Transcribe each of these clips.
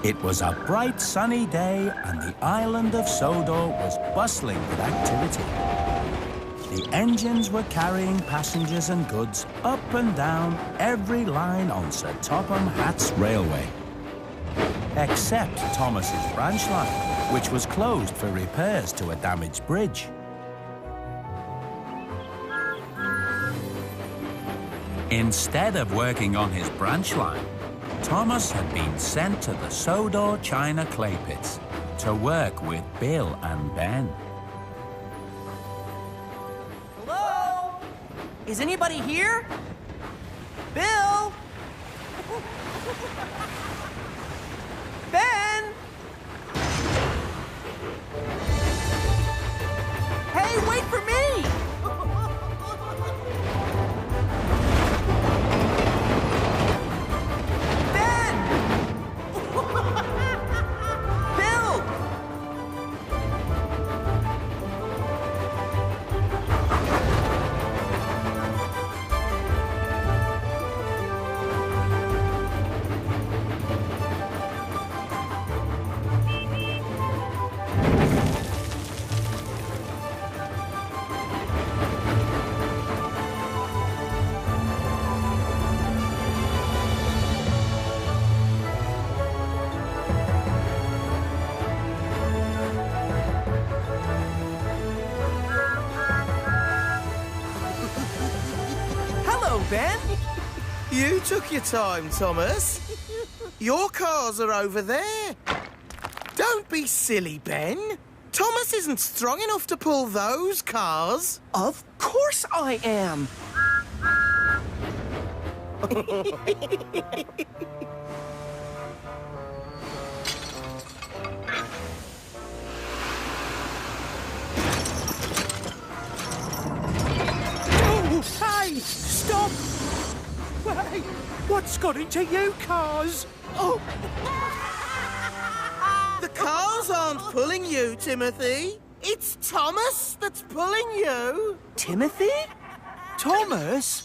It was a bright sunny day and the island of Sodor was bustling with activity. The engines were carrying passengers and goods up and down every line on Sir Topham Hatt's railway. Except Thomas's branch line, which was closed for repairs to a damaged bridge. Instead of working on his branch line, Thomas had been sent to the Sodor China clay pits to work with Bill and Ben. Hello? Is anybody here? Bill? Ben? Hey, wait for me! Ben? You took your time, Thomas. Your cars are over there. Don't be silly, Ben. Thomas isn't strong enough to pull those cars. Of course I am. Hey! Stop! Hey! What's got into you cars? Oh! The cars aren't pulling you, Timothy. It's Thomas that's pulling you. Timothy? Thomas?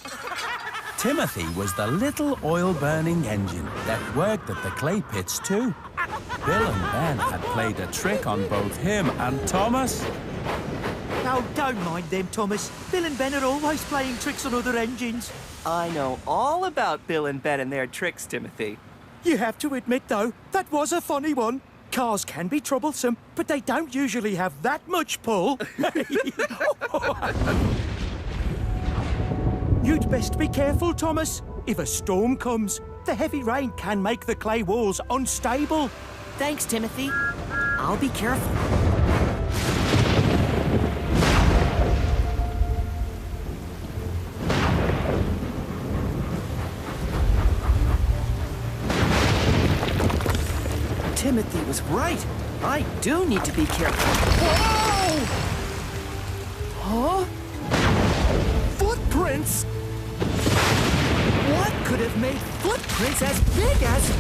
Timothy was the little oil-burning engine that worked at the clay pits too. Bill and Ben had played a trick on both him and Thomas. Oh, don't mind them, Thomas. Bill and Ben are always playing tricks on other engines. I know all about Bill and Ben and their tricks, Timothy. You have to admit, though, that was a funny one. Cars can be troublesome, but they don't usually have that much pull. You'd best be careful, Thomas. If a storm comes, the heavy rain can make the clay walls unstable. Thanks, Timothy. I'll be careful. Timothy was right. I do need to be careful. Whoa! Huh? Footprints? What could have made footprints as big as...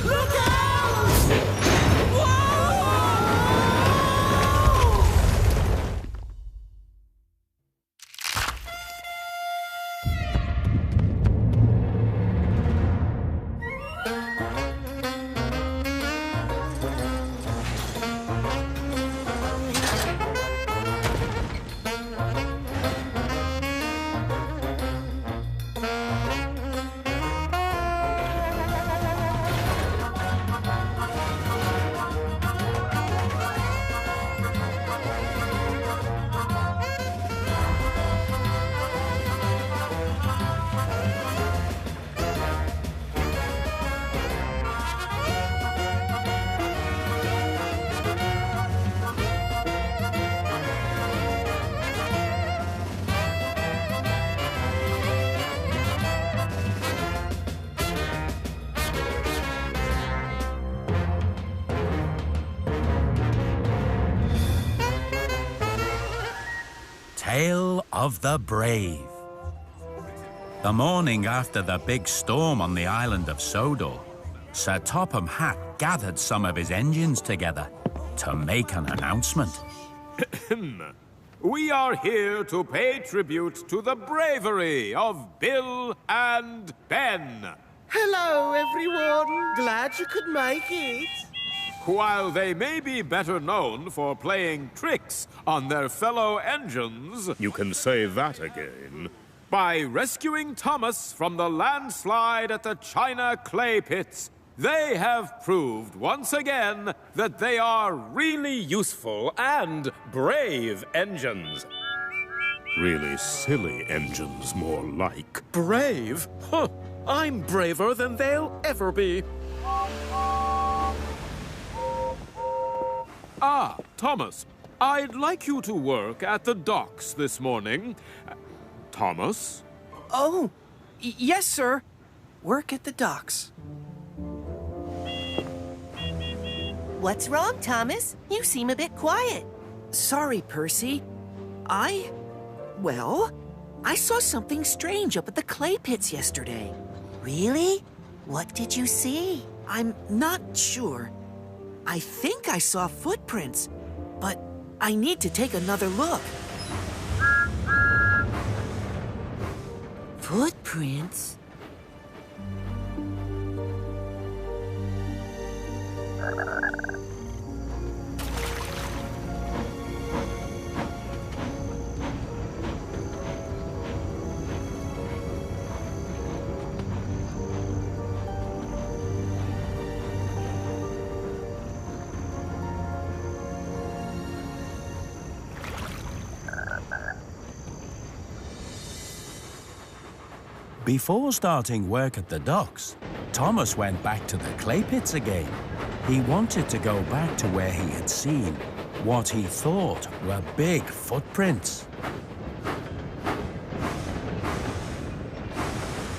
Look out! Whoa! Tale of the Brave. The morning after the big storm on the island of Sodor, Sir Topham Hatt gathered some of his engines together to make an announcement. We are here to pay tribute to the bravery of Bill and Ben. Hello, everyone. Glad you could make it. While they may be better known for playing tricks on their fellow engines, you can say that again, by rescuing Thomas from the landslide at the China clay pits, they have proved once again that they are really useful and brave engines. Really silly engines, more like. Brave? Huh. I'm braver than they'll ever be. Ah, Thomas, I'd like you to work at the docks this morning. Thomas? Oh, yes, sir. Work at the docks. What's wrong, Thomas? You seem a bit quiet. Sorry, Percy. Well, I saw something strange up at the clay pits yesterday. Really? What did you see? I'm not sure. I think I saw footprints, but I need to take another look. Footprints? Before starting work at the docks, Thomas went back to the clay pits again. He wanted to go back to where he had seen what he thought were big footprints.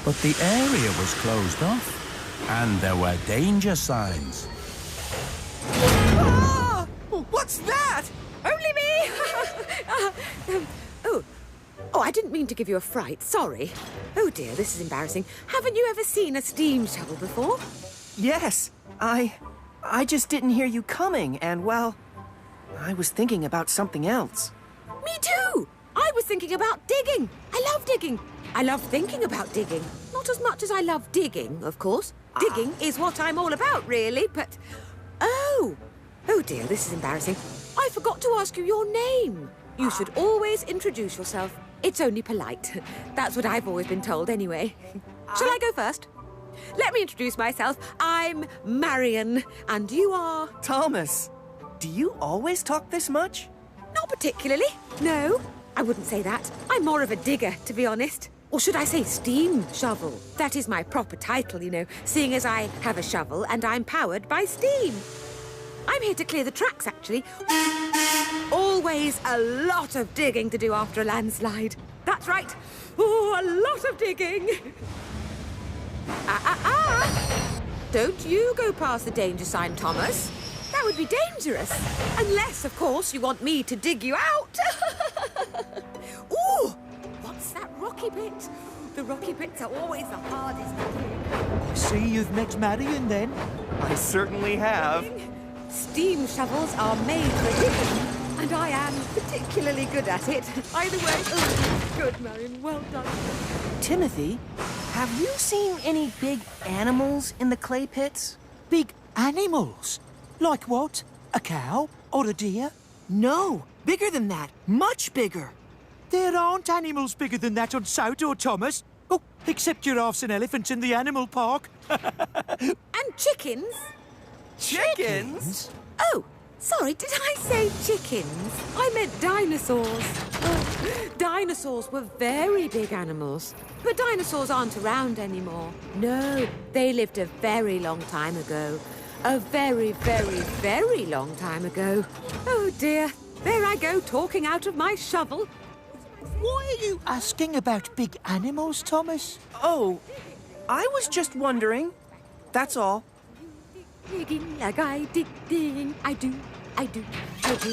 But the area was closed off, and there were danger signs. Ah! What's that? Only me! Oh, I didn't mean to give you a fright. Sorry. Oh, dear, this is embarrassing. Haven't you ever seen a steam shovel before? Yes, I just didn't hear you coming, and, well, I was thinking about something else. Me too! I was thinking about digging. I love digging. I love thinking about digging. Not as much as I love digging, of course. Digging is what I'm all about, really, but... Oh dear, this is embarrassing. I forgot to ask you your name. You should always introduce yourself. It's only polite. That's what I've always been told, anyway. Shall I go first? Let me introduce myself. I'm Marion, and you are... Thomas, do you always talk this much? Not particularly, no. I wouldn't say that. I'm more of a digger, to be honest. Or should I say steam shovel? That is my proper title, you know, seeing as I have a shovel and I'm powered by steam. I'm here to clear the tracks, actually. Always a lot of digging to do after a landslide. That's right. Oh, a lot of digging. Don't you go past the danger sign, Thomas. That would be dangerous. Unless, of course, you want me to dig you out. Ooh, what's that rocky bit? The rocky bits are always the hardest to dig. See, you've met Marion then. I certainly have. Steam shovels are made for digging, and I am particularly good at it. Either way, good, Marion, well done. Timothy, have you seen any big animals in the clay pits? Big animals? Like what? A cow or a deer? No, bigger than that. Much bigger. There aren't animals bigger than that on Sodor, Thomas. Oh, except giraffes and elephants in the animal park. And chickens? Chickens? Oh, sorry, did I say chickens? I meant dinosaurs. Oh, dinosaurs were very big animals. But dinosaurs aren't around anymore. No, they lived a very long time ago. A very, very, very long time ago. Oh, dear. There I go, talking out of my shovel. Why are you asking about big animals, Thomas? Oh, I was just wondering. That's all. Digging like I dig, digging. I do. I do. Digging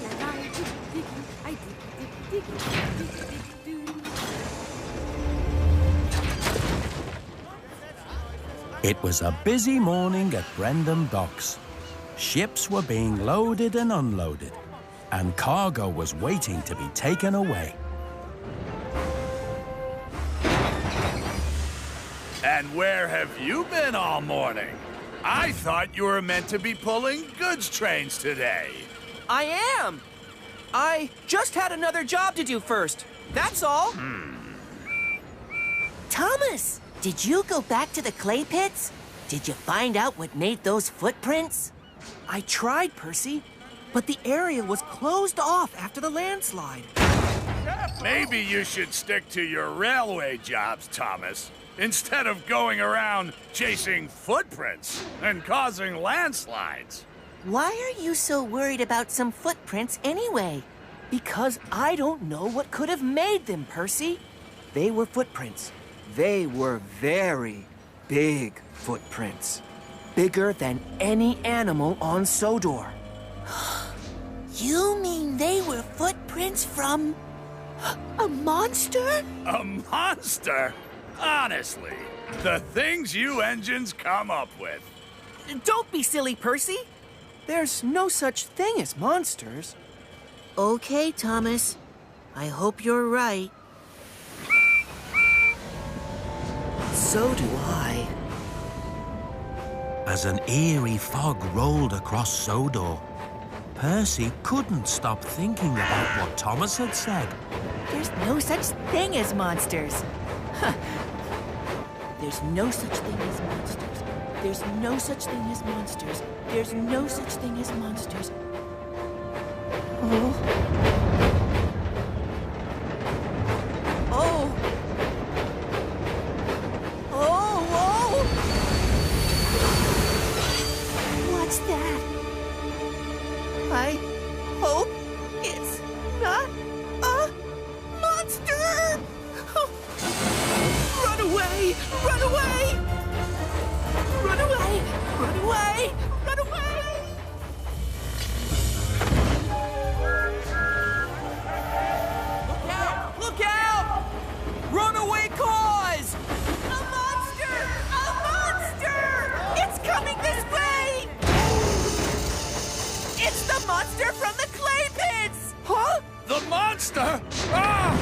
like I dig, digging. I dig, digging. It was a busy morning at Brendam Docks. Ships were being loaded and unloaded, and cargo was waiting to be taken away. And where have you been all morning? I thought you were meant to be pulling goods trains today. I am. I just had another job to do first. That's all. Thomas, did you go back to the clay pits? Did you find out what made those footprints? I tried, Percy, but the area was closed off after the landslide. Maybe you should stick to your railway jobs, Thomas, instead of going around chasing footprints and causing landslides. Why are you so worried about some footprints anyway? Because I don't know what could have made them, Percy. They were footprints. They were very big footprints. Bigger than any animal on Sodor. You mean they were footprints from a monster? A monster? Honestly, the things you engines come up with. Don't be silly, Percy. There's no such thing as monsters. Okay, Thomas. I hope you're right. So do I. As an eerie fog rolled across Sodor, Percy couldn't stop thinking about what Thomas had said. There's no such thing as monsters. Huh. There's no such thing as monsters. There's no such thing as monsters. There's no such thing as monsters. Oh. Oh. Oh, oh. What's that? I hope it's not a monster! Run away! Run away! Run away! Run away! Run away! Look out! Look out! Runaway cause! A monster! A monster! It's coming this way! It's the monster from the clay pits! Huh? The monster? Ah!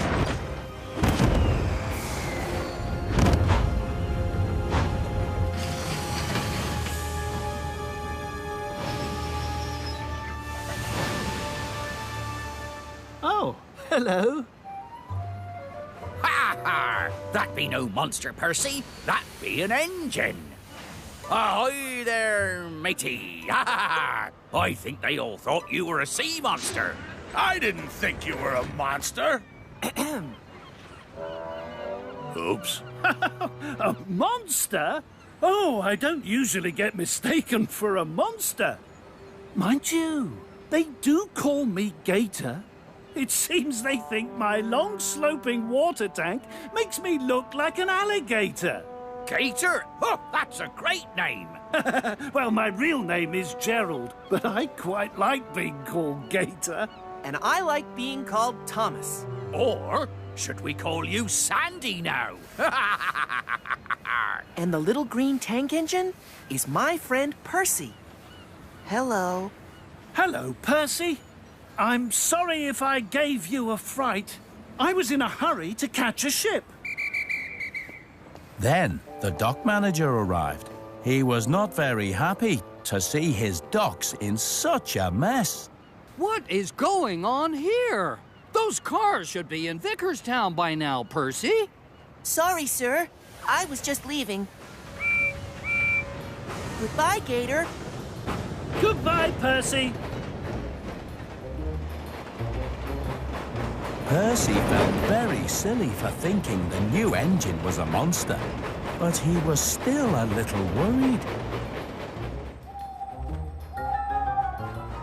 Oh, hello. Ha ha! That be no monster, Percy. That be an engine. Ahoy there, matey. Ha ha! I think they all thought you were a sea monster. I didn't think you were a monster. Oops. A monster? Oh, I don't usually get mistaken for a monster. Mind you, they do call me Gator. It seems they think my long sloping water tank makes me look like an alligator. Gator? Oh, that's a great name. Well, my real name is Gerald, but I quite like being called Gator. And I like being called Thomas. Or should we call you Sandy now? And the little green tank engine is my friend Percy. Hello. Hello, Percy. I'm sorry if I gave you a fright. I was in a hurry to catch a ship. Then the dock manager arrived. He was not very happy to see his docks in such a mess. What is going on here? Those cars should be in Vickerstown by now, Percy. Sorry, sir. I was just leaving. Goodbye, Gator. Goodbye, Percy. Percy felt very silly for thinking the new engine was a monster, but he was still a little worried.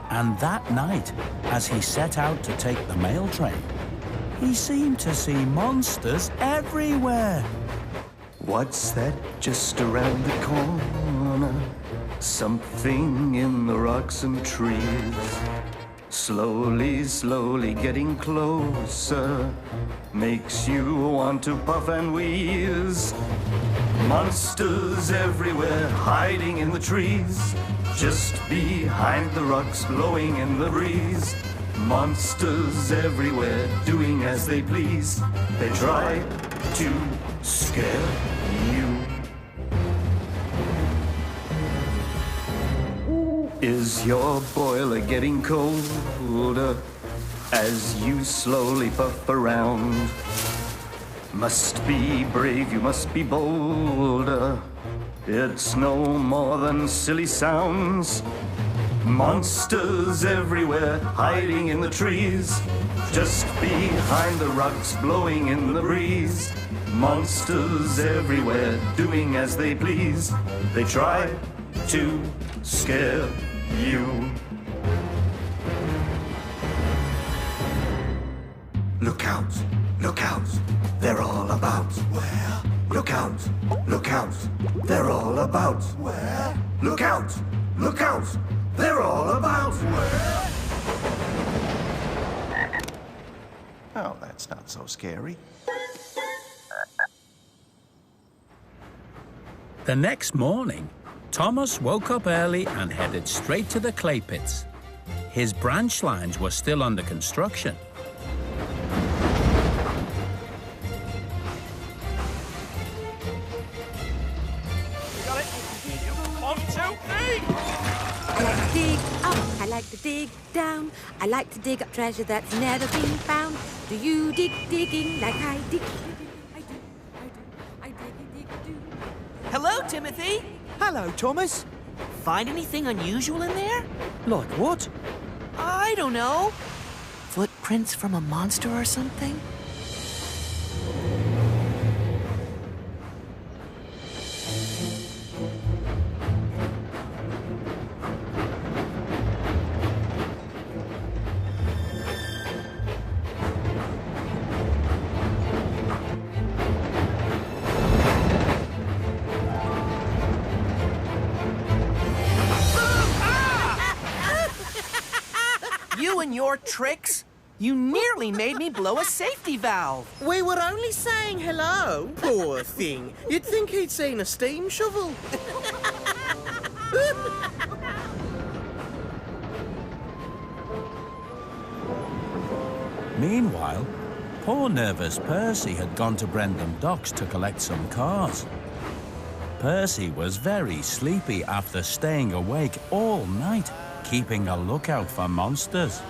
And that night, as he set out to take the mail train, he seemed to see monsters everywhere. What's that just around the corner? Something in the rocks and trees. Slowly, slowly getting closer. Makes you want to puff and wheeze. Monsters everywhere, hiding in the trees. Just behind the rocks, blowing in the breeze. Monsters everywhere, doing as they please. They try to scare you. Is your boiler getting colder as you slowly puff around? Must be brave, you must be bolder. It's no more than silly sounds. Monsters everywhere, hiding in the trees, just behind the rocks, blowing in the breeze. Monsters everywhere, doing as they please. They try to scare you. Look out, look out, they're all about. Where? Look out, they're all about. Where? Look out, they're all about. Where? Oh, that's not so scary. The next morning, Thomas woke up early and headed straight to the clay pits. His branch lines were still under construction. I like to dig up, I like to dig down. I like to dig up treasure that's never been found. Do you dig digging like I dig? Hello, Timothy. Hello, Thomas. Find anything unusual in there? Like what? I don't know. Footprints from a monster or something? You and your tricks? You nearly made me blow a safety valve. We were only saying hello. Poor thing. You'd think he'd seen a steam shovel. Meanwhile, poor nervous Percy had gone to Brendam Docks to collect some cars. Percy was very sleepy after staying awake all night, keeping a lookout for monsters.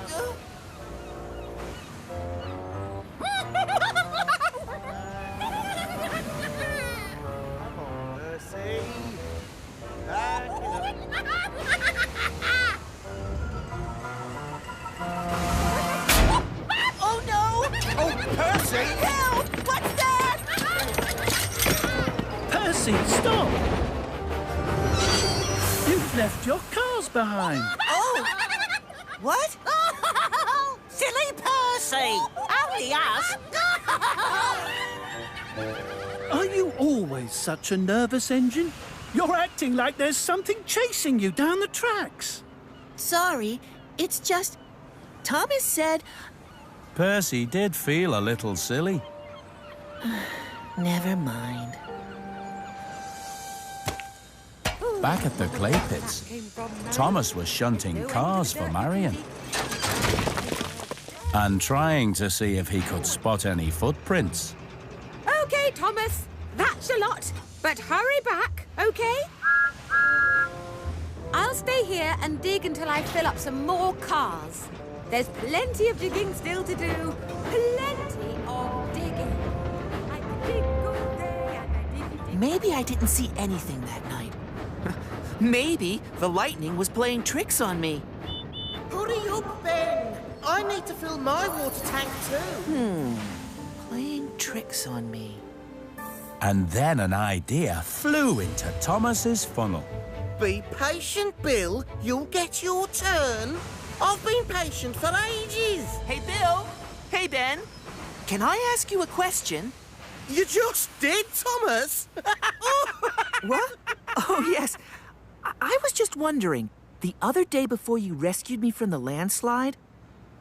Oh no! Oh, Percy! Help! What's that? Percy, stop! You've left your cars behind. Oh! What? Silly Percy! Only us! Are you always such a nervous engine? You're acting like there's something chasing you down the tracks. Sorry, it's just... Thomas said... Percy did feel a little silly. Never mind. Back at the clay pits, Thomas was shunting cars for Marion and trying to see if he could spot any footprints. Okay, Thomas, that's a lot, but hurry back, okay? I'll stay here and dig until I fill up some more cars. There's plenty of digging still to do. Plenty of digging. I dig all day and I dig. Maybe I didn't see anything that night. Maybe the lightning was playing tricks on me. Hurry up, Ben. I need to fill my water tank too. Playing tricks on me. And then an idea flew into Thomas's funnel. Be patient, Bill. You'll get your turn. I've been patient for ages. Hey, Bill. Hey, Ben. Can I ask you a question? You just did, Thomas. What? Oh, yes. I was just wondering, the other day before you rescued me from the landslide,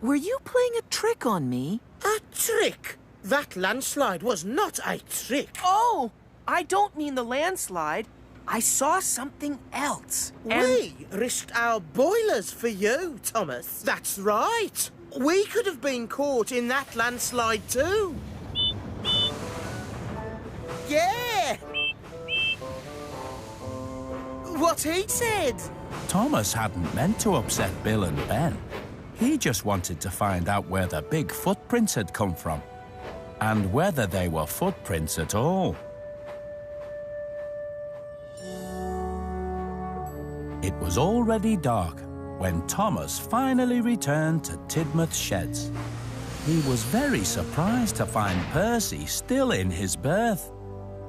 were you playing a trick on me? A trick? That landslide was not a trick. Oh, I don't mean the landslide. I saw something else. We risked our boilers for you, Thomas. That's right. We could have been caught in that landslide too. Yeah! What he said. Thomas hadn't meant to upset Bill and Ben. He just wanted to find out where the big footprints had come from, and whether they were footprints at all. It was already dark when Thomas finally returned to Tidmouth Sheds. He was very surprised to find Percy still in his berth.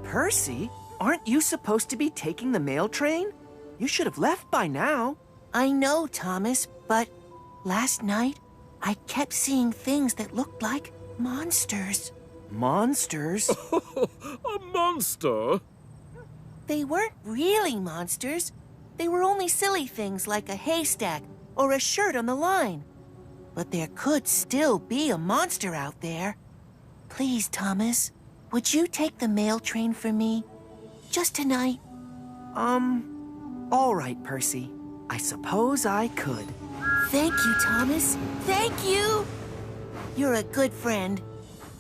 Percy? Aren't you supposed to be taking the mail train? You should have left by now. I know, Thomas, but last night I kept seeing things that looked like monsters. Monsters? A monster? They weren't really monsters. They were only silly things like a haystack or a shirt on the line. But there could still be a monster out there. Please, Thomas, would you take the mail train for me? Just tonight? All right, Percy. I suppose I could. Thank you, Thomas. Thank you! You're a good friend.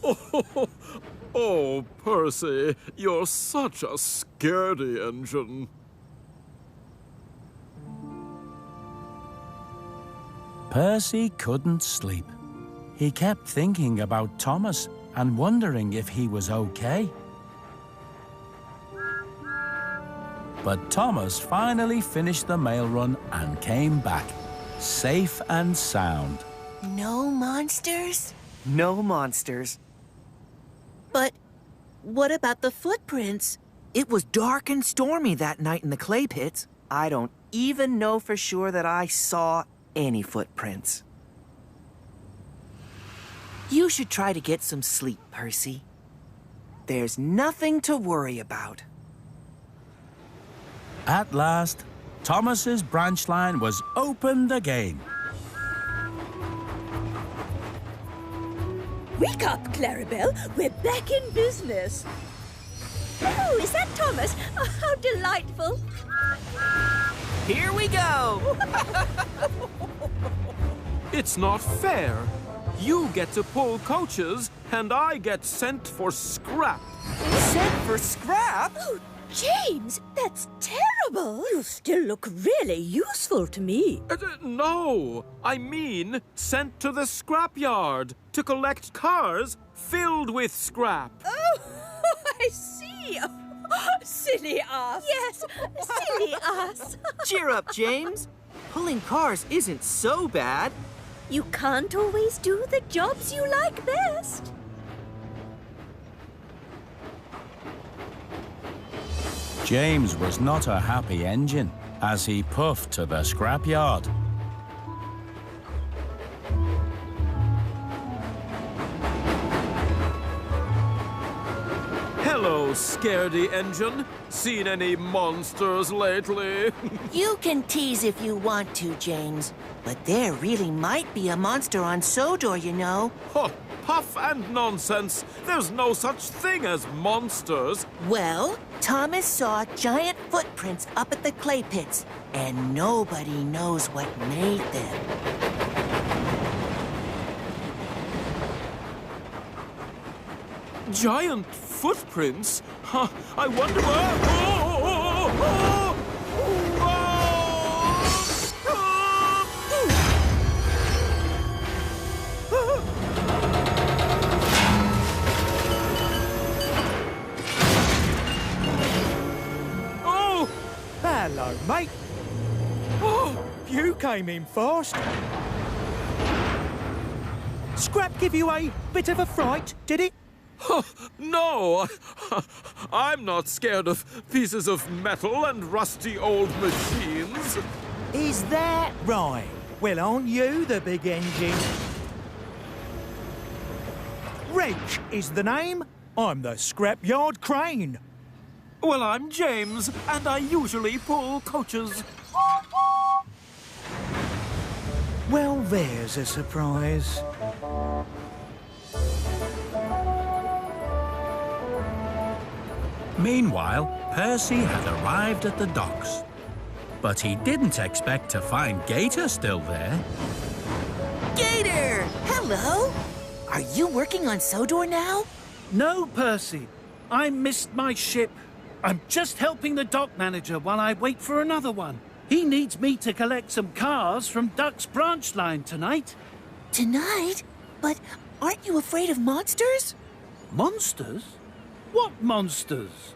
Oh, Percy, you're such a scaredy engine. Percy couldn't sleep. He kept thinking about Thomas and wondering if he was okay. But Thomas finally finished the mail run and came back, safe and sound. No monsters? No monsters. But what about the footprints? It was dark and stormy that night in the clay pits. I don't even know for sure that I saw any footprints. You should try to get some sleep, Percy. There's nothing to worry about. At last, Thomas's branch line was opened again. Wake up, Clarabelle. We're back in business. Oh, is that Thomas? Oh, how delightful. Here we go! It's not fair. You get to pull coaches, and I get sent for scrap. Sent for scrap? Oh, James, that's terrible. You still look really useful to me. No, I mean sent to the scrapyard to collect cars filled with scrap. Oh, I see. Oh, silly us. Yes, silly us. Cheer up, James. Pulling cars isn't so bad. You can't always do the jobs you like best. James was not a happy engine as he puffed to the scrapyard. Hello, scaredy engine. Seen any monsters lately? You can tease if you want to, James. But there really might be a monster on Sodor, you know. Huh, puff and nonsense. There's no such thing as monsters. Well, Thomas saw giant footprints up at the clay pits, and nobody knows what made them. Giant footprints? Huh, I wonder where... Hello, mate. Oh, you came in fast. Scrap give you a bit of a fright, did it? No, I'm not scared of pieces of metal and rusty old machines. Is that right? Well, aren't you the big engine? Reg is the name. I'm the scrapyard crane. Well, I'm James, and I usually pull coaches. Well, there's a surprise. Meanwhile, Percy had arrived at the docks. But he didn't expect to find Gator still there. Gator! Hello! Are you working on Sodor now? No, Percy. I missed my ship. I'm just helping the dock manager while I wait for another one. He needs me to collect some cars from Duck's branch line tonight. Tonight? But aren't you afraid of monsters? Monsters? What monsters?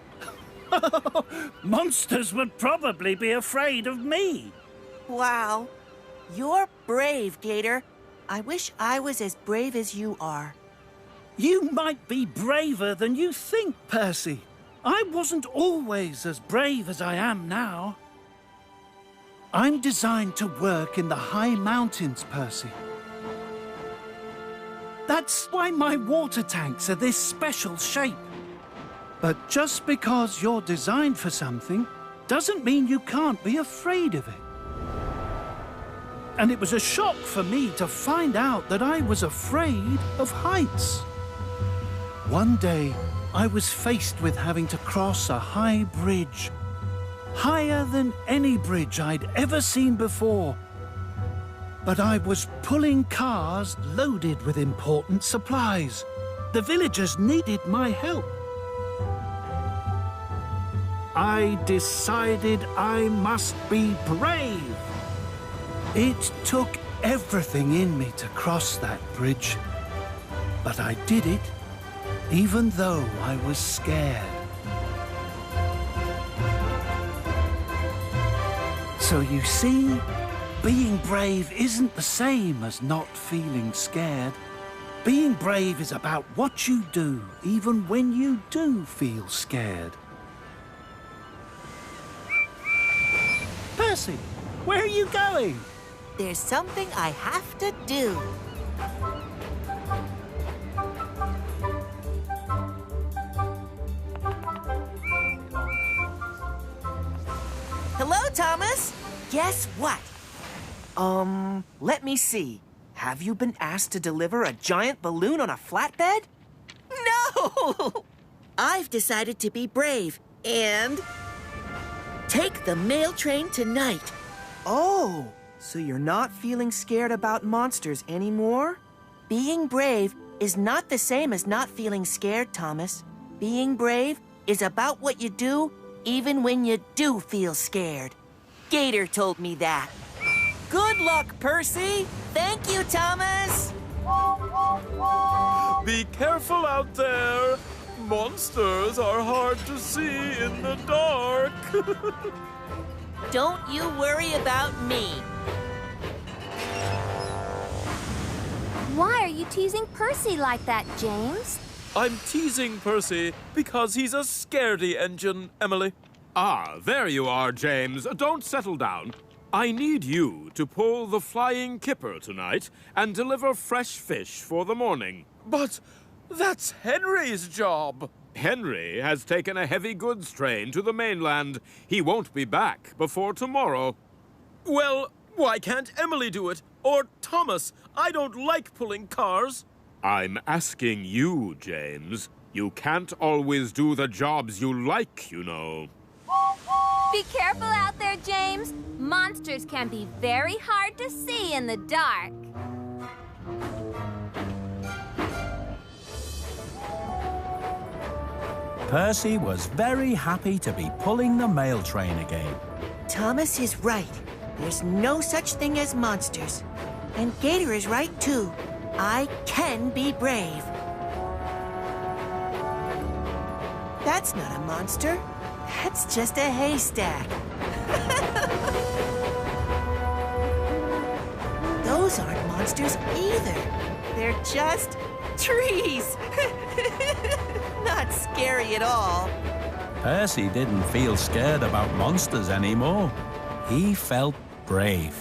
Monsters would probably be afraid of me. Wow. You're brave, Gator. I wish I was as brave as you are. You might be braver than you think, Percy. I wasn't always as brave as I am now. I'm designed to work in the high mountains, Percy. That's why my water tanks are this special shape. But just because you're designed for something doesn't mean you can't be afraid of it. And it was a shock for me to find out that I was afraid of heights. One day, I was faced with having to cross a high bridge, higher than any bridge I'd ever seen before. But I was pulling cars loaded with important supplies. The villagers needed my help. I decided I must be brave. It took everything in me to cross that bridge. But I did it, even though I was scared. So you see, being brave isn't the same as not feeling scared. Being brave is about what you do, even when you do feel scared. Percy, where are you going? There's something I have to do. Hello, Thomas. Guess what? Let me see. Have you been asked to deliver a giant balloon on a flatbed? No! I've decided to be brave and take the mail train tonight. Oh, so you're not feeling scared about monsters anymore? Being brave is not the same as not feeling scared, Thomas. Being brave is about what you do even when you do feel scared. Gator told me that. Good luck, Percy. Thank you, Thomas. Be careful out there. Monsters are hard to see in the dark. Don't you worry about me. Why are you teasing Percy like that, James? I'm teasing Percy because he's a scaredy engine, Emily. Ah, there you are, James. Don't settle down. I need you to pull the flying kipper tonight and deliver fresh fish for the morning. But that's Henry's job. Henry has taken a heavy goods train to the mainland. He won't be back before tomorrow. Well, why can't Emily do it? Or Thomas? I don't like pulling cars. I'm asking you, James. You can't always do the jobs you like, you know. Be careful out there, James. Monsters can be very hard to see in the dark. Percy was very happy to be pulling the mail train again. Thomas is right. There's no such thing as monsters. And Gator is right, too. I can be brave. That's not a monster. That's just a haystack. Those aren't monsters either. They're just trees. Not scary at all. Percy didn't feel scared about monsters anymore. He felt brave.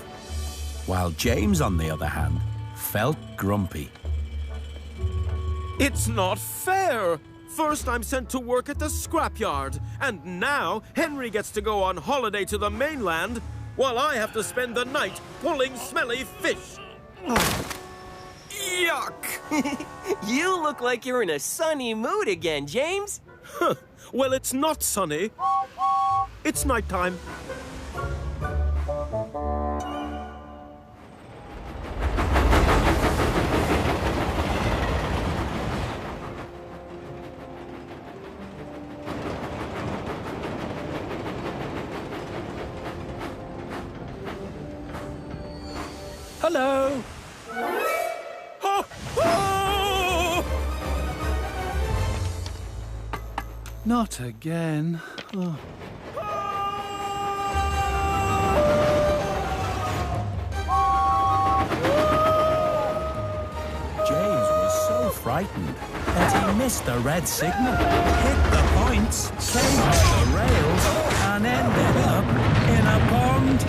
While James, on the other hand, felt grumpy. It's not fair. First, I'm sent to work at the scrapyard, and now Henry gets to go on holiday to the mainland, while I have to spend the night pulling smelly fish. Yuck! You look like you're in a sunny mood again, James. Well, it's not sunny. It's nighttime. Hello. Not again. Oh. James was so frightened that he missed the red signal, hit the points, came off the rails, and ended up in a pond.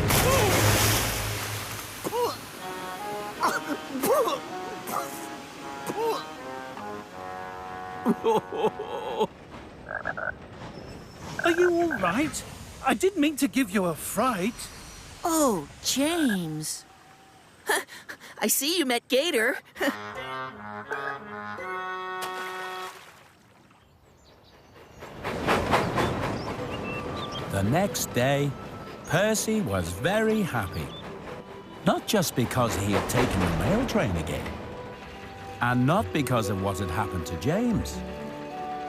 Are you all right? I didn't mean to give you a fright. Oh, James. I see you met Gator. The next day, Percy was very happy. Not just because he had taken the mail train again, and not because of what had happened to James,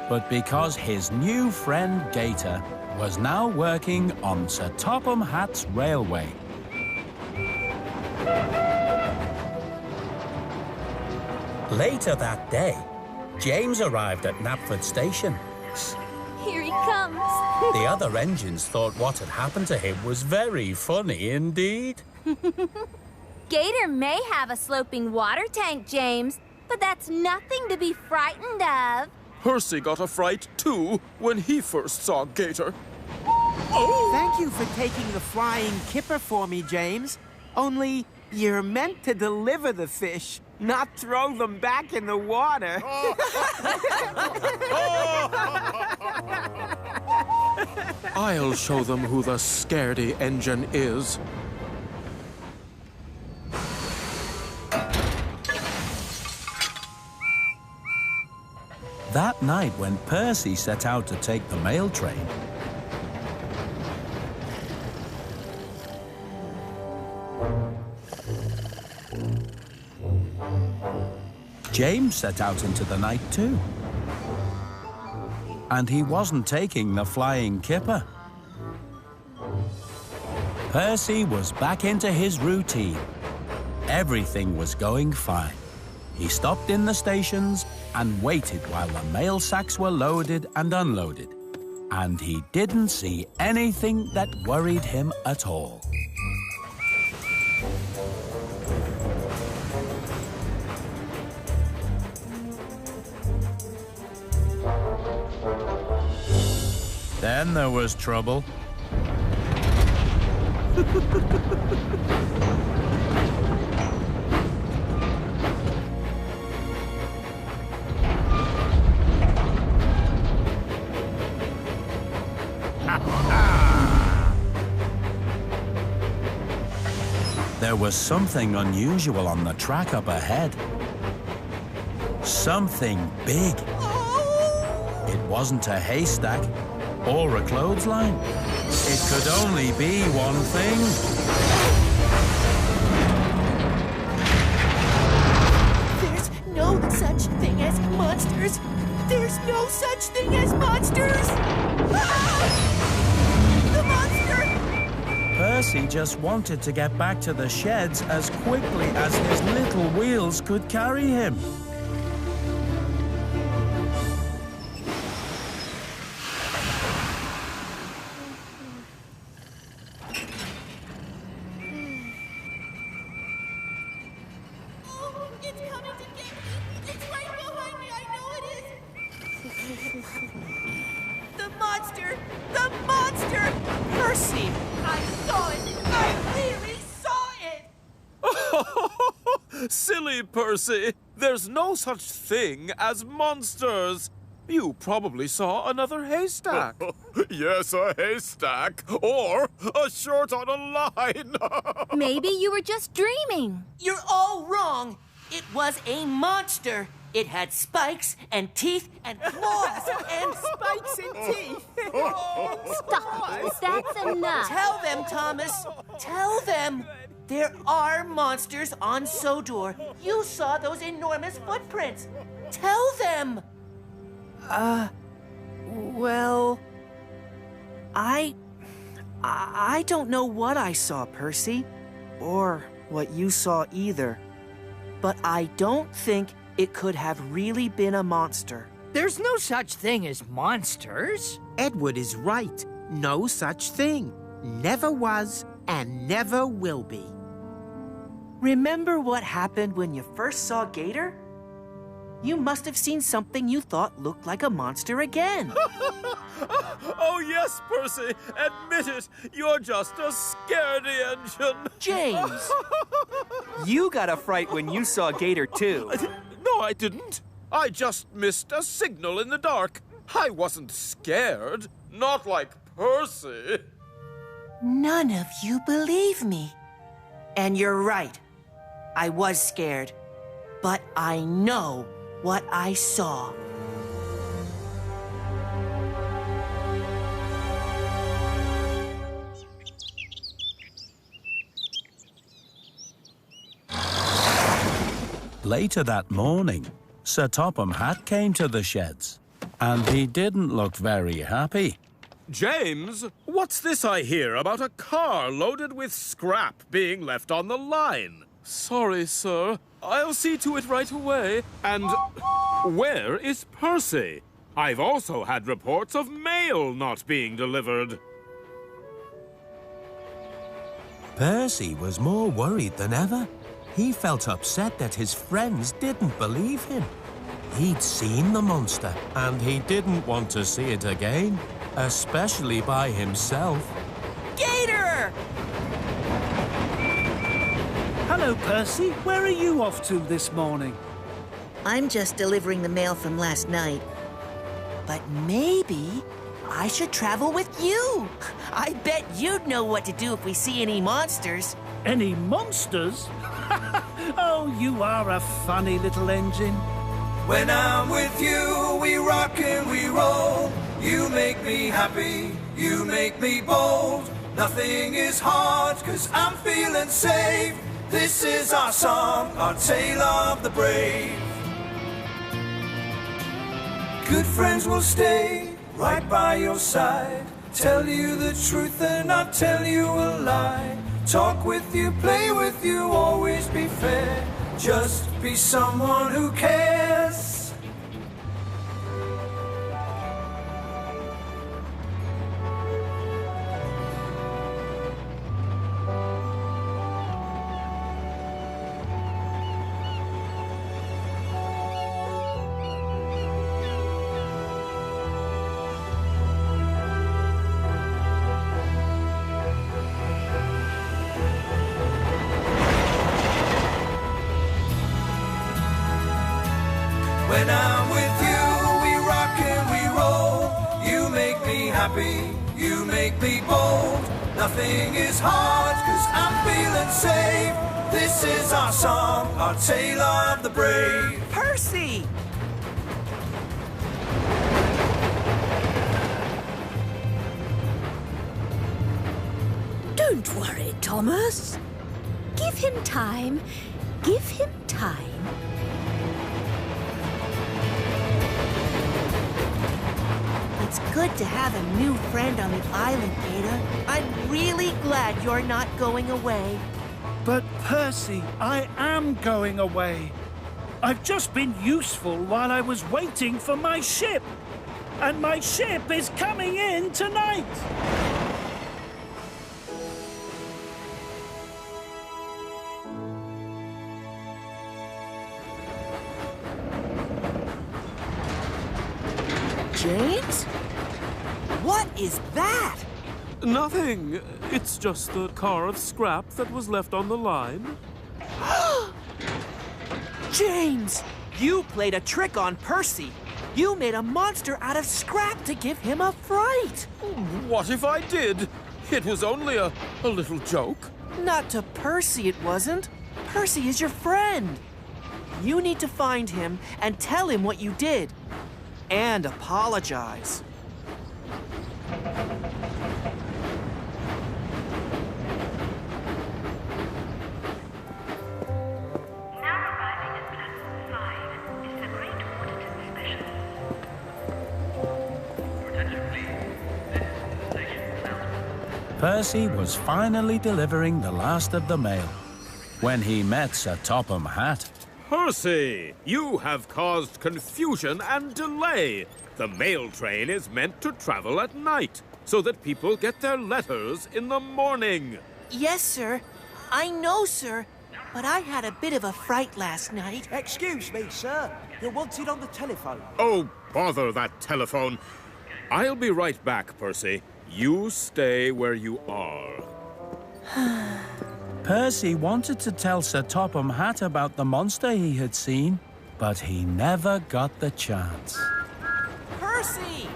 but because his new friend Gator was now working on Sir Topham Hatt's railway. Later that day, James arrived at Knapford Station. Here he comes. The other engines thought what had happened to him was very funny indeed. Gator may have a sloping water tank, James, but that's nothing to be frightened of. Percy got a fright, too, when he first saw Gator. Thank you for taking the flying kipper for me, James. Only you're meant to deliver the fish, not throw them back in the water. I'll show them who the scaredy engine is. That night, when Percy set out to take the mail train, James set out into the night too. And he wasn't taking the flying kipper. Percy was back into his routine. Everything was going fine. He stopped in the stations and waited while the mail sacks were loaded and unloaded. And he didn't see anything that worried him at all. Then there was trouble. There was something unusual on the track up ahead. Something big. It wasn't a haystack or a clothesline. It could only be one thing. There's no such thing as monsters. There's no such thing as monsters. Ah! The monster! Percy just wanted to get back to the sheds as quickly as his little wheels could carry him. The monster! The monster! Percy! I saw it! I really saw it! Silly Percy! There's no such thing as monsters! You probably saw another haystack. Yes, a haystack. Or a short on a line. Maybe you were just dreaming. You're all wrong! It was a monster! It had spikes and teeth and claws and spikes and teeth. Stop. That's enough. Tell them, Thomas. Tell them. There are monsters on Sodor. You saw those enormous footprints. Tell them. Well, I don't know what I saw, Percy. Or what you saw either. But I don't think it could have really been a monster. There's no such thing as monsters. Edward is right. No such thing. Never was and never will be. Remember what happened when you first saw Gator? You must have seen something you thought looked like a monster again. Oh, yes, Percy. Admit it. You're just a scaredy engine. James! You got a fright when you saw Gator, too. No, I didn't. I just missed a signal in the dark. I wasn't scared. Not like Percy. None of you believe me. And you're right. I was scared. But I know what I saw. Later that morning, Sir Topham Hatt came to the sheds, and he didn't look very happy. James, what's this I hear about a car loaded with scrap being left on the line? Sorry, sir. I'll see to it right away. And where is Percy? I've also had reports of mail not being delivered. Percy was more worried than ever. He felt upset that his friends didn't believe him. He'd seen the monster, and he didn't want to see it again, especially by himself. Gator! Hello, Percy. Where are you off to this morning? I'm just delivering the mail from last night. But maybe I should travel with you. I bet you'd know what to do if we see any monsters. Any monsters? Oh, you are a funny little engine. When I'm with you, we rock and we roll. You make me happy, you make me bold. Nothing is hard, 'cause I'm feeling safe. This is our song, our tale of the brave. Good friends will stay right by your side. Tell you the truth and not tell you a lie. Talk with you, play with you, always be fair. Just be someone who cares. When I'm with you, we rock and we roll. You make me happy, you make me bold. Nothing is hard, 'cause I'm feeling safe. This is our song, our tale of the brave. Percy! Don't worry, Thomas. Give him time. Give him time. It's good to have a new friend on the island, Gator. I'm really glad you're not going away. But, Percy, I am going away. I've just been useful while I was waiting for my ship. And my ship is coming in tonight. James? What is that? Nothing. It's just a car of scrap that was left on the line. James, you played a trick on Percy. You made a monster out of scrap to give him a fright. What if I did? It was only a little joke. Not to Percy, it wasn't. Percy is your friend. You need to find him and tell him what you did. And apologize. Percy was finally delivering the last of the mail. when he met Sir Topham Hatt. Percy, you have caused confusion and delay. The mail train is meant to travel at night, so that people get their letters in the morning. Yes, sir. I know, sir. But I had a bit of a fright last night. Excuse me, sir. You're wanted on the telephone. Oh, bother that telephone. I'll be right back, Percy. You stay where you are. Percy wanted to tell Sir Topham Hatt about the monster he had seen, but he never got the chance. Percy!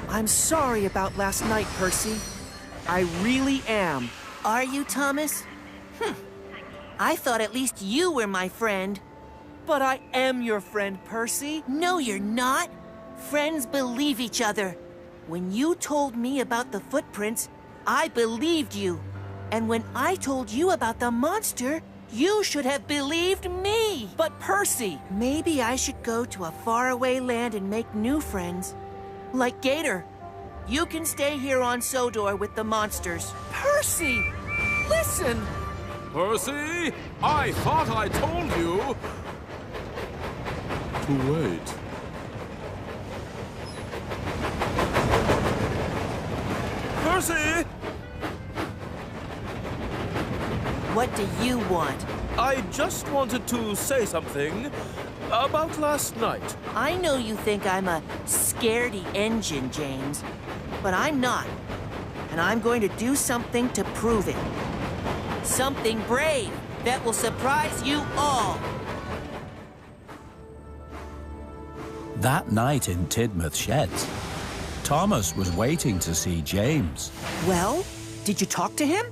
I'm sorry about last night, Percy. I really am. Are you, Thomas? I thought at least you were my friend. But I am your friend, Percy. No, you're not. Friends believe each other. When you told me about the footprints, I believed you. And when I told you about the monster, you should have believed me. But Percy, maybe I should go to a faraway land and make new friends. Like Gator. You can stay here on Sodor with the monsters. Percy! Listen! Percy, I thought I told you to wait. Percy! What do you want? I just wanted to say something about last night. I know you think I'm a scaredy engine, James, but I'm not. And I'm going to do something to prove it. Something brave that will surprise you all. That night in Tidmouth Sheds, Thomas was waiting to see James. Well, did you talk to him?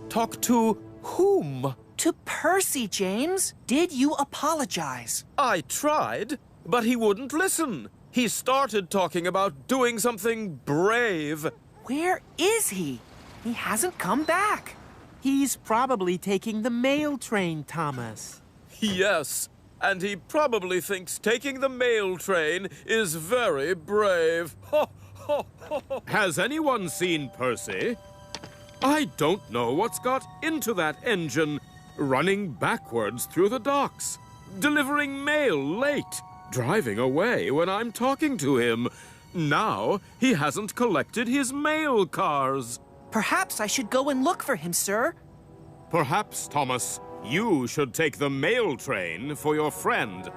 Talk to whom? To Percy, James. Did you apologize? I tried, but he wouldn't listen. He started talking about doing something brave. Where is he? He hasn't come back. He's probably taking the mail train, Thomas. Yes, and he probably thinks taking the mail train is very brave. Has anyone seen Percy? I don't know what's got into that engine, running backwards through the docks, delivering mail late, driving away when I'm talking to him. Now he hasn't collected his mail cars. Perhaps I should go and look for him, sir. Perhaps, Thomas, you should take the mail train for your friend.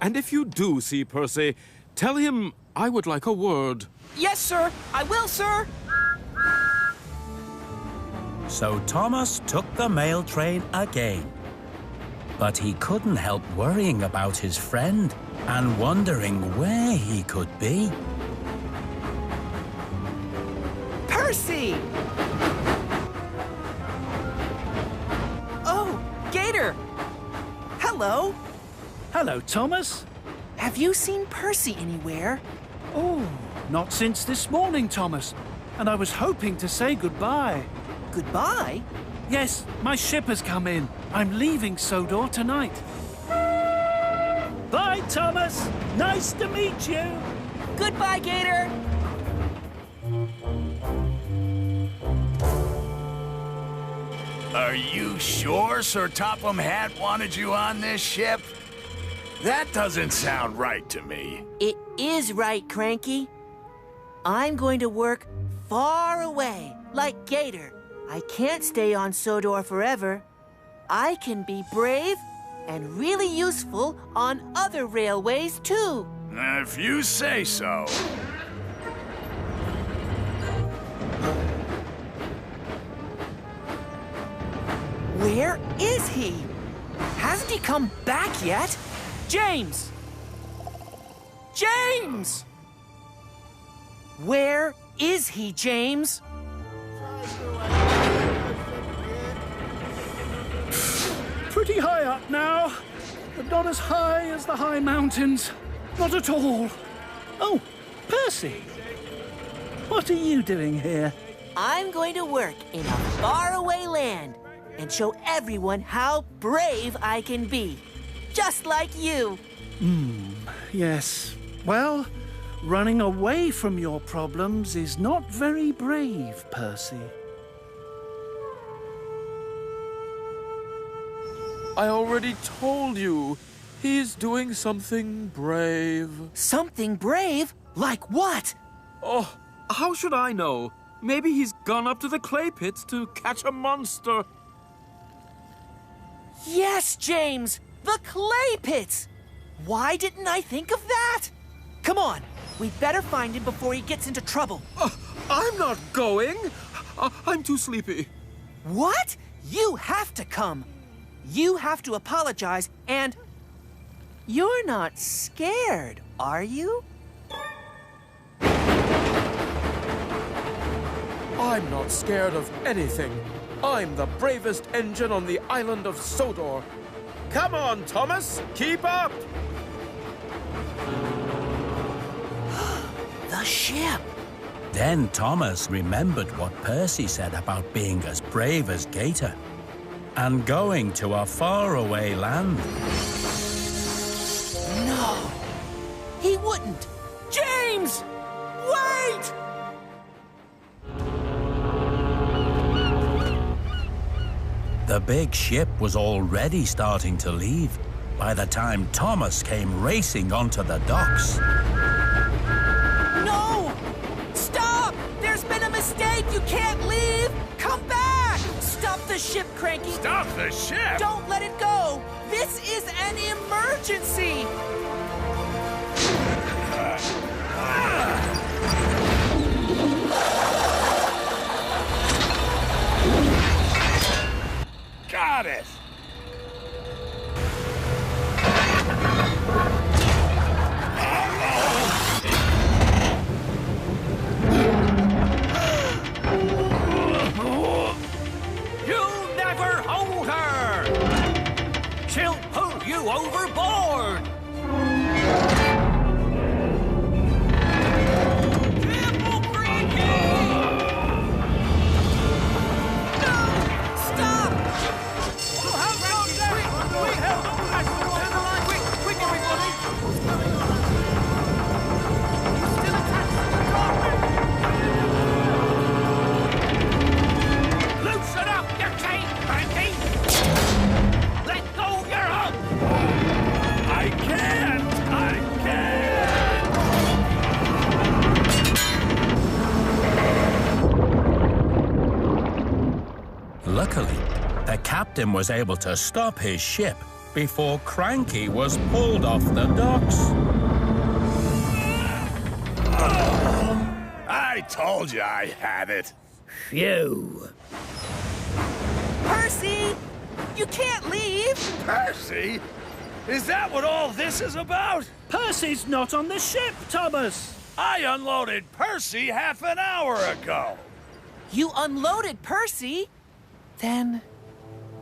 And if you do see Percy, tell him I would like a word. Yes, sir. I will, sir. So Thomas took the mail train again. But he couldn't help worrying about his friend and wondering where he could be. Percy! Oh, Gator! Hello! Hello, Thomas. Have you seen Percy anywhere? Oh, not since this morning, Thomas. And I was hoping to say goodbye. Goodbye? Yes, my ship has come in. I'm leaving Sodor tonight. Bye, Thomas. Nice to meet you. Goodbye, Gator. Are you sure Sir Topham Hatt wanted you on this ship? That doesn't sound right to me. It is right, Cranky. I'm going to work far away, like Gator. I can't stay on Sodor forever. I can be brave and really useful on other railways, too. If you say so. Where is he? Hasn't he come back yet? James! James! Where is he, James? Pretty high up now, but not as high as the high mountains. Not at all. Oh, Percy! What are you doing here? I'm going to work in a faraway land and show everyone how brave I can be. Just like you. Yes. Well, running away from your problems is not very brave, Percy. I already told you. He's doing something brave. Something brave? Like what? Oh, how should I know? Maybe he's gone up to the clay pits to catch a monster. Yes, James! The clay pits! Why didn't I think of that? Come on, we better find him before he gets into trouble. I'm not going. I'm too sleepy. What? You have to come. You have to apologize, and you're not scared, are you? I'm not scared of anything. I'm the bravest engine on the island of Sodor. Come on, Thomas, keep up! The ship! Then Thomas remembered what Percy said about being as brave as Gator and going to a faraway land. No, he wouldn't. James! Wait! The big ship was already starting to leave by the time Thomas came racing onto the docks. No! Stop! There's been a mistake! You can't leave! Come back! Stop the ship, Cranky! Stop the ship? Don't let it go! This is an emergency! Got it! You'll never hold her! She'll pull you overboard! Careful, Cranky! Loosen up your chain, Cranky! Let go your hook! I can't! I can't! Luckily, the captain was able to stop his ship before Cranky was pulled off the docks. I told you I had it. Phew. Percy! You can't leave! Percy? Is that what all this is about? Percy's not on the ship, Thomas! I unloaded Percy half an hour ago. You unloaded Percy? Then,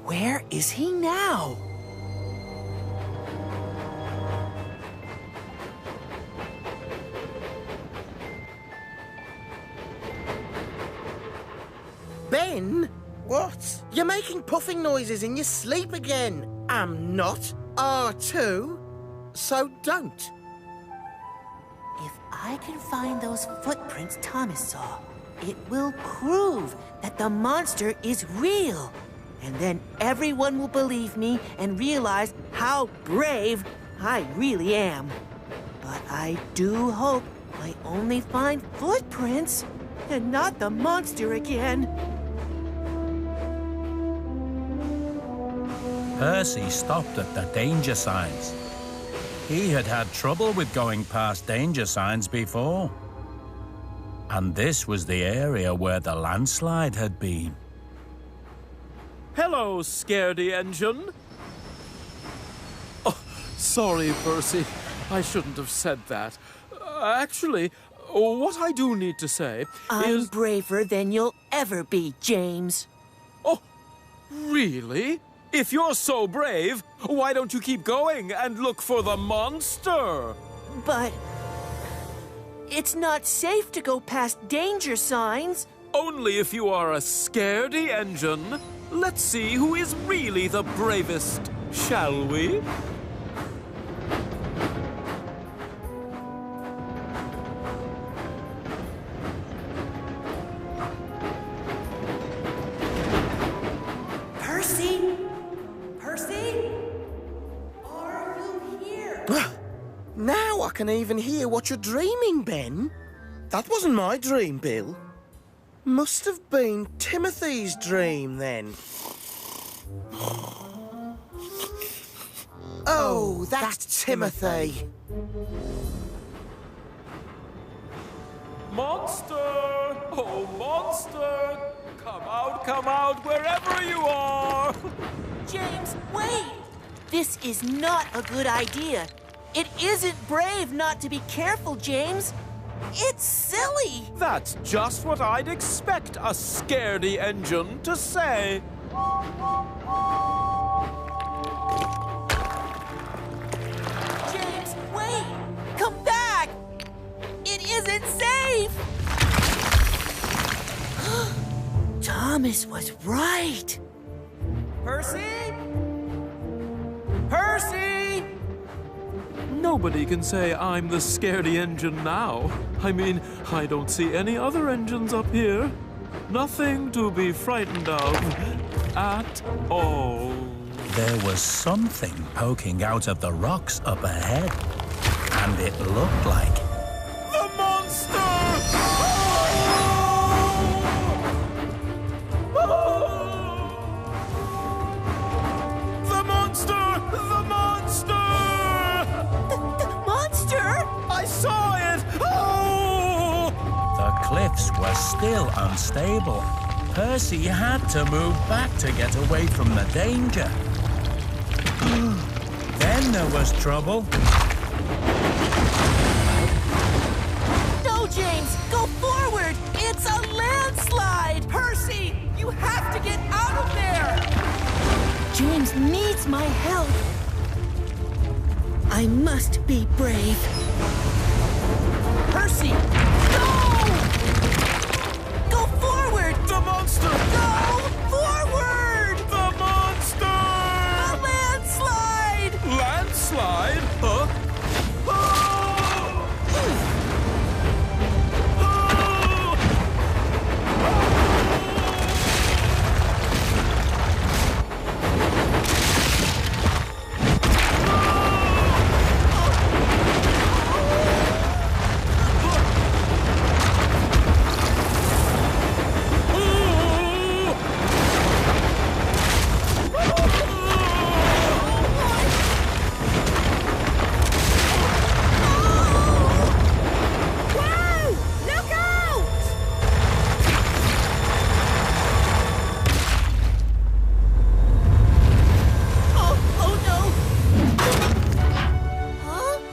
where is he now? Ben? What? You're making puffing noises in your sleep again. I'm not. R2. So don't. If I can find those footprints Thomas saw, it will prove that the monster is real. And then everyone will believe me and realize how brave I really am. But I do hope I only find footprints and not the monster again. Percy stopped at the danger signs. He had had trouble with going past danger signs before. And this was the area where the landslide had been. Hello, Scaredy Engine. Oh, sorry, Percy. I shouldn't have said that. Actually, what I do need to say I'm braver than you'll ever be, James. Oh, really? If you're so brave, why don't you keep going and look for the monster? But it's not safe to go past danger signs. Only if you are a Scaredy Engine. Let's see who is really the bravest, shall we? Percy? Percy? can even hear what you're dreaming, Ben. That wasn't my dream, Bill. Must have been Timothy's dream, then. Oh, that's Timothy. Monster! Oh, monster! Come out, wherever you are! James, wait! This is not a good idea. It isn't brave not to be careful, James. It's silly. That's just what I'd expect a scaredy engine to say. James, wait! Come back! It isn't safe! Thomas was right. Percy? Percy! Nobody can say I'm the scaredy engine now. I mean, I don't see any other engines up here. Nothing to be frightened of at all. There was something poking out of the rocks up ahead, and it looked like... The monster! The monster! The monster! The monster? I saw it! Oh! The cliffs were still unstable. Percy had to move back to get away from the danger. Then there was trouble. No, James! Go forward! It's a landslide! Percy! You have to get out of there! James needs my help. I must be brave. Percy! Go! Go forward! The monster! Go forward! The monster! The landslide! Landslide? Huh?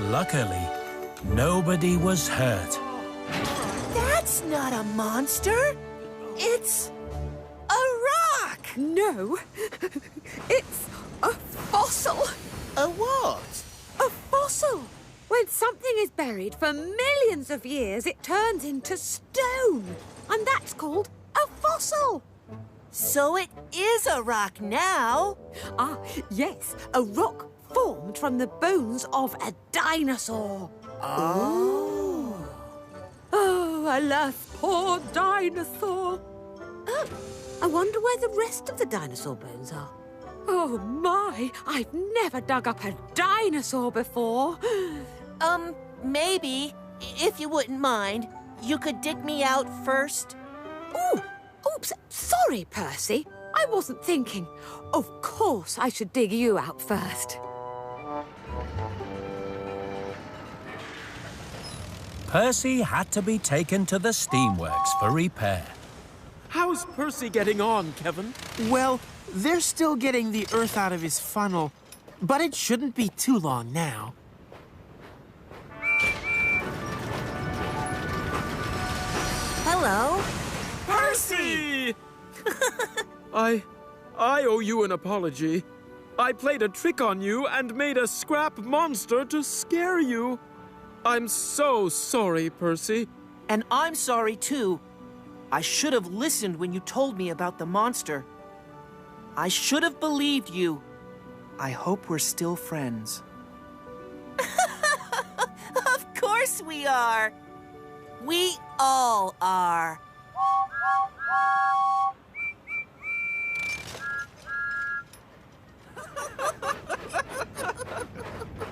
Luckily, nobody was hurt. That's not a monster. It's a rock. No, it's a fossil. A what? A fossil. When something is buried for millions of years, it turns into stone. And that's called a fossil. So it is a rock now. Ah, yes, a rock formed from the bones of a dinosaur. Oh. Oh, alas, poor dinosaur. Oh, I wonder where the rest of the dinosaur bones are. Oh, my, I've never dug up a dinosaur before. Maybe, if you wouldn't mind, you could dig me out first. Ooh, oops, sorry, Percy. I wasn't thinking. Of course I should dig you out first. Percy had to be taken to the steamworks for repair. How's Percy getting on, Kevin? Well, they're still getting the earth out of his funnel, but it shouldn't be too long now. Hello? Percy! I owe you an apology. I played a trick on you and made a scrap monster to scare you. I'm so sorry, Percy. And I'm sorry, too. I should have listened when you told me about the monster. I should have believed you. I hope we're still friends. Of course we are. We all are.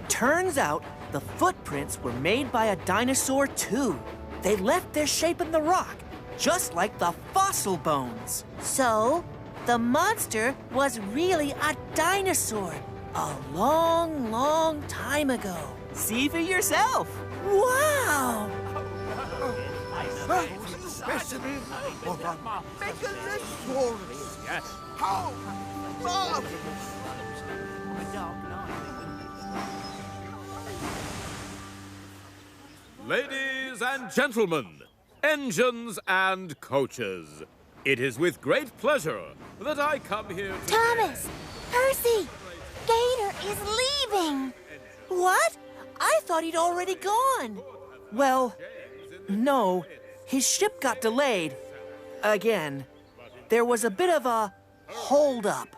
Turns out the footprints were made by a dinosaur too. They left their shape in the rock, just like the fossil bones. So, the monster was really a dinosaur a long, long time ago. See for yourself. Wow! Specimen of a Megalosaurus. How marvelous! Ladies and gentlemen, engines and coaches, it is with great pleasure that I come here to... Thomas! Percy! Gator is leaving! What? I thought he'd already gone. Well, no. His ship got delayed. Again. There was a bit of a hold-up.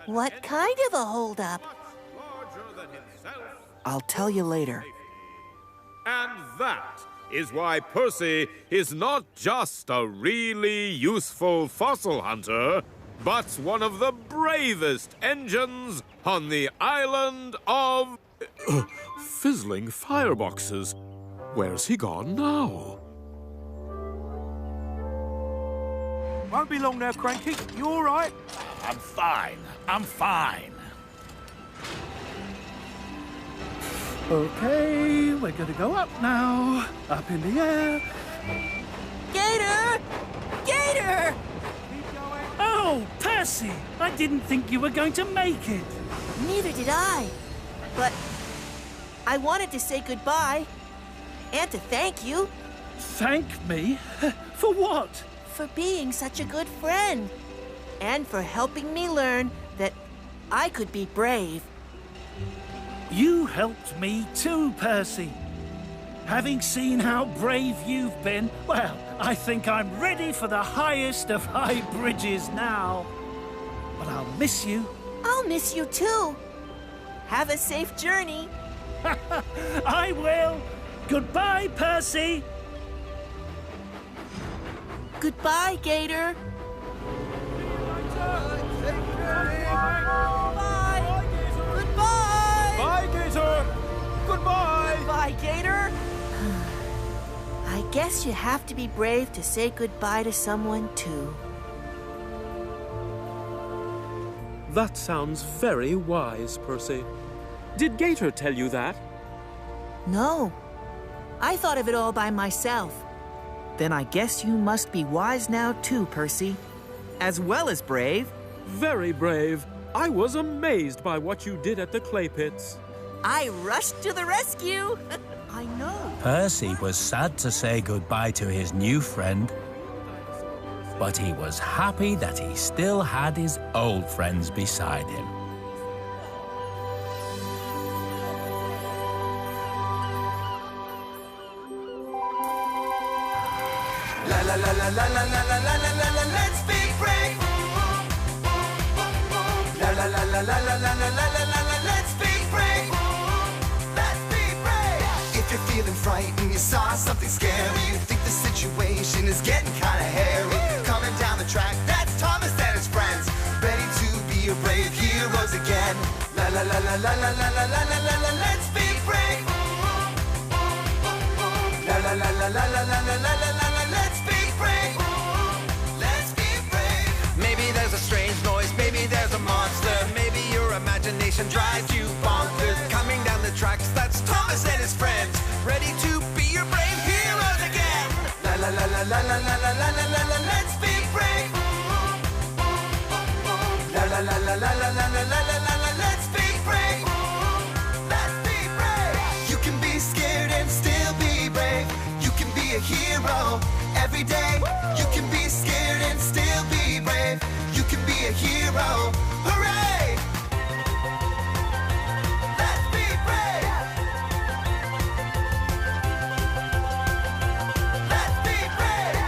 What kind of a hold-up? I'll tell you later. And that is why Percy is not just a really useful fossil hunter, but one of the bravest engines on the island of... fizzling fireboxes. Where's he gone now? Won't be long now, Cranky. You all right? I'm fine. I'm fine. Okay, we're gonna go up now. Up in the air. Gator! Gator! Oh, Percy! I didn't think you were going to make it. Neither did I. But I wanted to say goodbye and to thank you. Thank me? For what? For being such a good friend. And for helping me learn that I could be brave. You helped me too, Percy. Having seen how brave you've been, well, I think I'm ready for the highest of high bridges now. But I'll miss you. I'll miss you too. Have a safe journey. I will. Goodbye, Percy. Goodbye, Gator. Bye. Goodbye. Bye, Gator. Goodbye. Goodbye, Gator. I guess you have to be brave to say goodbye to someone, too. That sounds very wise, Percy. Did Gator tell you that? No. I thought of it all by myself. Then I guess you must be wise now too, Percy. As well as brave. Very brave. I was amazed by what you did at the clay pits. I rushed to the rescue. I know. Percy was sad to say goodbye to his new friend, but he was happy that he still had his old friends beside him. La la la la la la la la la la la la, let's be brave. La la la la la la la la la la la la, let's be brave. Let's be brave. If you're feeling frightened, you saw something scary, you think the situation is getting kinda hairy. Coming down the track, that's Thomas and his friends, ready to be your brave heroes again. La la la la la la la la la la la la, let's be brave. La la la la la la la la la la la la, let's be brave. Let's be brave. Maybe there's a strange noise, maybe there's a monster, maybe your imagination drives you bonkers. Coming down the tracks, that's Thomas and his friends, ready to be your brave heroes again. La la la la la la la la la la la la, let's be brave. La la la la la la la la la la la la, let's be brave. Let's be brave. You can be scared and still be brave. You can be a hero every day. You can be scared and still be brave. You can be a hero. Hooray! Let's be brave. Let's be brave.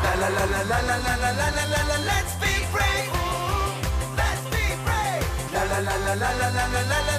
La la la la la la la la la la la, let's be brave. Let's be brave. La la la la la la la la la.